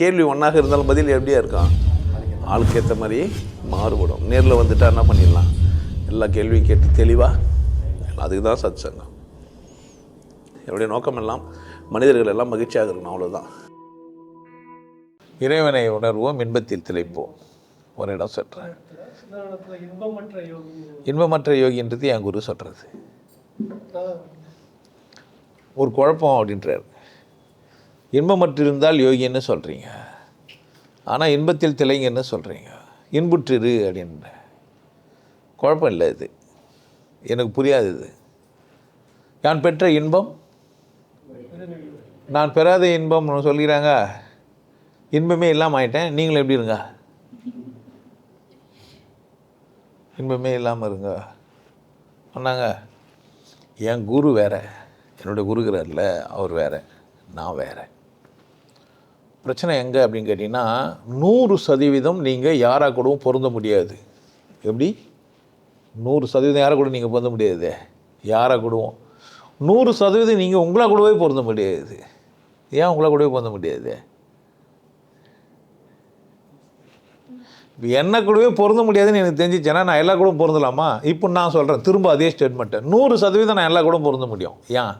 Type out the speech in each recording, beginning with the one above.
கேள்வி ஒன்றாக இருந்தாலும் பதில் எப்படியா இருக்கான், ஆளுக்கு ஏற்ற மாதிரி மாறுபடும். நேரில் வந்துட்டால் என்ன பண்ணிடலாம், எல்லா கேள்வியும் கேட்டு தெளிவாக. அதுக்கு தான் சத் சங்கம். என்னுடைய நோக்கம் எல்லாம் மனிதர்கள் எல்லாம் மகிழ்ச்சியாக இருக்கணும், அவ்வளோதான். இறைவனை உணர்வோம், இன்பத்தில் திளைப்போம். ஒரு இடம் சொல்கிறேன், இன்பமற்ற யோகின்றது என் குரு சொல்கிறது. ஒரு குழப்பம் அப்படின்றார். இன்பமற்றிருந்தால் யோகின்னு சொல்கிறீங்க, ஆனால் இன்பத்தில் திளைங்கன்னு சொல்கிறீங்க. இன்புற்றிரு அப்படின்ற குழப்பம் இல்லை. இது எனக்கு புரியாது. இது நான் பெற்ற இன்பம் நான் பெறாத இன்பம் சொல்கிறாங்க. இன்பமே இல்லாமல் ஆயிட்டேன், நீங்களும் எப்படி இருங்க, இன்பமே இல்லாமல் இருங்க சொன்னாங்க. என் குரு வேற, என்னுடைய குருகிறார்ல அவர் வேற, நான் வேற. பிரச்சனை எங்கே அப்படின்னு கேட்டிங்கன்னா, 100% நீங்கள் யாராக கூடவும் பொருந்த முடியாது. எப்படி 100% யாரை கூட நீங்கள் பொருந்த முடியாது? யாராக கூடவும் 100% நீங்கள் உங்களாக கூடவே பொருந்த முடியாது. ஏன் உங்களாக கூடவே பொருந்த முடியாது? இப்போ என்ன கூடவே பொருந்த முடியாதுன்னு எனக்கு தெரிஞ்சிச்சேன்னா நான் எல்லா கூட பொருந்தலாமா? இப்போ நான் சொல்கிறேன் திரும்ப அதே ஸ்டேட்மெண்ட்டை, 100% நான் எல்லா கூட பொருந்த முடியும். ஏன்?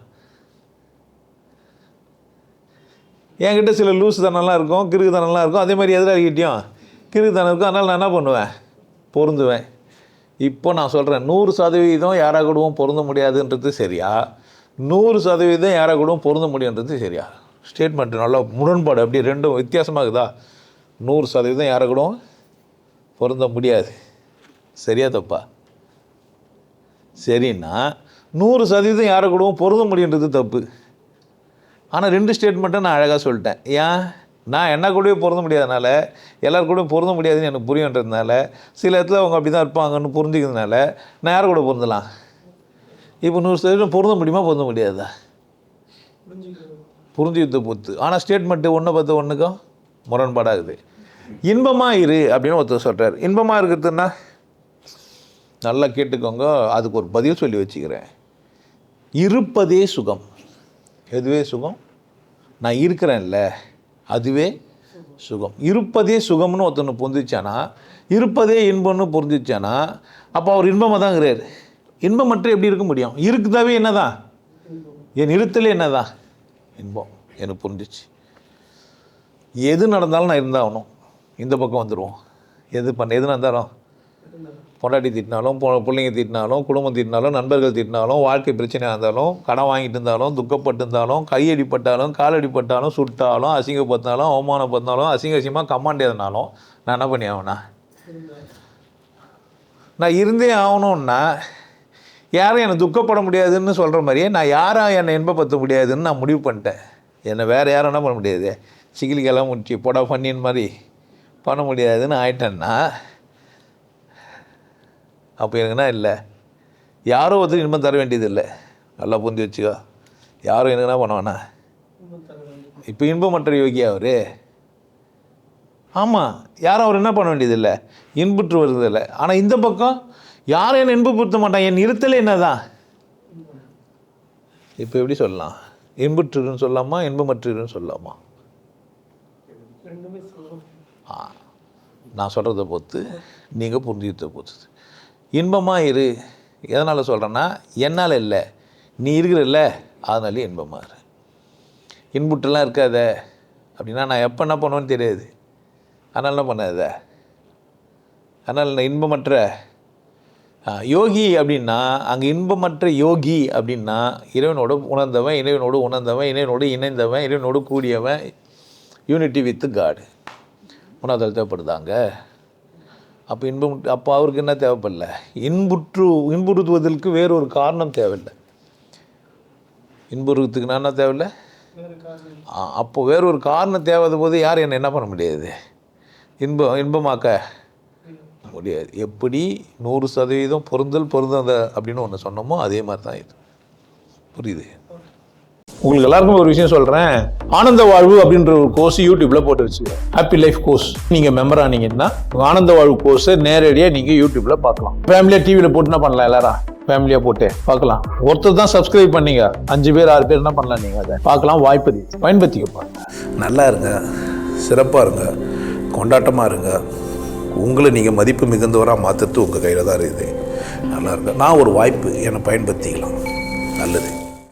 என்கிட்ட சில லூஸ் தனம்லாம் இருக்கும், கிறுக்கு தனம்லாம் இருக்கும். அதே மாதிரி எதிராகிட்டையும் கிறுக்கு தனம் இருக்கும். அதனால் நான் என்ன பண்ணுவேன், பொருந்துவேன். இப்போ நான் சொல்கிறேன் 100% யாராக கூடவும் பொருந்த முடியாதுன்றது சரியா, 100% யாராக கூடவும் பொருந்த முடியுன்றது சரியா? ஸ்டேட்மெண்ட்டு நல்லா முரண்பாடு, அப்படி ரெண்டும் வித்தியாசமாகுதா? 100% யாராக கூடவும் பொருந்த முடியாது, சரியா தப்பா? சரின்னா 100% யாரை கூடவும் பொருந்த முடியுன்றது தப்பு. ஆனால் 2 ஸ்டேட்மெண்ட்டை நான் அழகாக சொல்லிட்டேன். ஏன்? நான் என்ன கூடவே பொருந்த முடியாதனால, எல்லோரும் கூட பொருந்த முடியாதுன்னு எனக்கு புரியுன்றதுனால, சில இடத்துல அவங்க அப்படி தான் இருப்பாங்கன்னு புரிஞ்சுக்கிறதுனால நான் யாரை கூட பொருந்தலாம்? இப்போ 100% பொருந்த முடியுமா, பொருந்த முடியாதா? புரிஞ்சுக்கிட்ட பொறுத்து. ஆனால் ஸ்டேட்மெண்ட்டு ஒன்றை பார்த்து ஒன்றுக்கும் முரண்பாடாகுது. இன்பமாக இரு அப்படின்னு ஒருத்தர் சொல்கிறார். இன்பமாக இருக்கிறதுன்னா நல்லா கேட்டுக்கோங்க, அதுக்கு ஒரு பதில் சொல்லி வச்சுக்கிறேன். இருப்பதே சுகம். எதுவே சுகம்? நான் இருக்கிறேன்ல, அதுவே சுகம். இருப்பதே சுகம்னு ஒருத்தனை புரிஞ்சிச்சானா, இருப்பதே இன்பம்னு புரிஞ்சிச்சானா, அப்போ அவர் இன்பமாக தான் இருக்கிறார். இன்பம் மட்டும் எப்படி இருக்க முடியும்? இருக்குதாவே என்ன தான், என் இருத்தலே என்ன தான் இன்பம். எனக்கு புரிஞ்சிச்சு. எது நடந்தாலும் நான் இருந்தாகணும், இந்த பக்கம் வந்துடுவோம். எது நடந்தாலும், பொண்டாட்டி திட்டினாலும், பிள்ளைங்க திட்டினாலும், குடும்பம் திட்டினாலும், நண்பர்கள் திட்டினாலும், வாழ்க்கை பிரச்சனையாக இருந்தாலும், கடன் வாங்கிட்டு இருந்தாலும், துக்கப்பட்டு இருந்தாலும், கையடிப்பட்டாலும், காலடிப்பட்டாலும், சுட்டாலும், அசிங்கப்பட்டாலும், அவமானப்பட்டாலும், அசிங்கமாக கமாண்டே இருந்தாலும் நான் என்ன பண்ணி ஆகணும்னா, நான் இருந்தே ஆகணும்னா, யாரும் என்னை துக்கப்பட முடியாதுன்னு சொல்கிற மாதிரியே நான் யாரும் என்னை இன்பப்படுத்த முடியாதுன்னு நான் முடிவு பண்ணிட்டேன். என்னை வேறு யாரும் என்ன பண்ண முடியாது, சிகிலிக்கெல்லாம் முடிச்சு போடா பண்ணின்னு மாதிரி பண்ண முடியாதுன்னு ஆயிட்டேன்னா, அப்போ எனக்குன்னா இல்லை, யாரோ ஒருத்தர் இன்பம் தர வேண்டியது இல்லை. நல்லா புரிஞ்சு வச்சுக்கோ. யாரும் எனக்கு என்ன பண்ணுவானா, இப்போ இன்பமற்ற யோகியா அவர்? ஆமாம், யாரும் அவர் என்ன பண்ண வேண்டியது இல்லை, இன்புற்று வருது இல்லை. ஆனால் இந்த பக்கம் யாரும் என்னை இன்பப்படுத்த மாட்டான், என் இருத்தலே என்ன தான். இப்போ எப்படி சொல்லலாம், இன்புற்றுன்னு சொல்லலாமா, இன்பமற்றுன்னு சொல்லலாமா? நான் சொல்கிறத பொறுத்து, நீங்கள் புரிஞ்சுக்கிறத பொறுத்து. இன்பமாக இரு. எதனால் சொல்கிறேன்னா, என்னால் இல்லை, நீ இருக்கிறல்ல, அதனாலே இன்பமாக இரு. இன்புற்றெல்லாம் இருக்காத அப்படின்னா நான் எப்போ என்ன பண்ணுவேன்னு தெரியாது. அதனால் என்ன பண்ணாத. அதனால் நான் இன்பமற்ற யோகி அப்படின்னா, அங்கே இன்பமற்ற யோகி அப்படின்னா இறைவனோடு உணர்ந்தவன், இறைவனோடு உணர்ந்தவன், இறைவனோடு இணைந்தவன், இறைவனோடு கூடியவன், யூனிட்டி வித் காடு. உணர்தல் தேவைப்படுதாங்க. அப்போ அப்போ அவருக்கு என்ன தேவைப்படல, இன்புறுத்துவதற்கு வேறொரு காரணம் தேவையில்லை. இன்புறுத்துக்கு நான் என்ன தேவையில்லை. அப்போ வேறொரு காரணம் தேவையான போது யார் என்னை என்ன பண்ண முடியாது, இன்பமாக்க முடியாது. எப்படி 100% பொருந்தாத அப்படின்னு ஒன்று சொன்னோமோ அதே மாதிரி தான் இது. புரியுது? உங்களுக்கு எல்லாருக்கும் ஒரு விஷயம் சொல்கிறேன். ஆனந்த வாழ்வு அப்படின்ற ஒரு கோர்ஸ் யூடியூப்பில் போட்டு வச்சுக்கோங்க. Happy life course. நீங்கள் மெம்பர் ஆனீங்கன்னா ஆனந்த வாழ்வு கோர்ஸை நேரடியாக நீங்கள் யூடியூப்பில் பார்க்கலாம். ஃபேமிலியாக டிவியில் போட்டு என்ன பண்ணலாம், எல்லாரும் ஃபேமிலியாக போட்டு பார்க்கலாம். ஒருத்தர் தான் சப்ஸ்கிரைப் பண்ணீங்க, 5 பேர் 6 பேர் என்ன பண்ணலாம், நீங்கள் அதை பார்க்கலாம். வாய்ப்பு பயன்படுத்திக்க பாருங்க. நல்லா இருங்க. சிறப்பாக இருங்க, கொண்டாட்டமாக இருங்க. உங்களை நீங்கள் மதிப்பு மிகுந்தவராக மாற்றுறது உங்கள் கையில் தான் இருக்குது. நல்லா இருங்க. நான் ஒரு வாய்ப்பு என்னை பயன்படுத்திக்கலாம். நல்லது.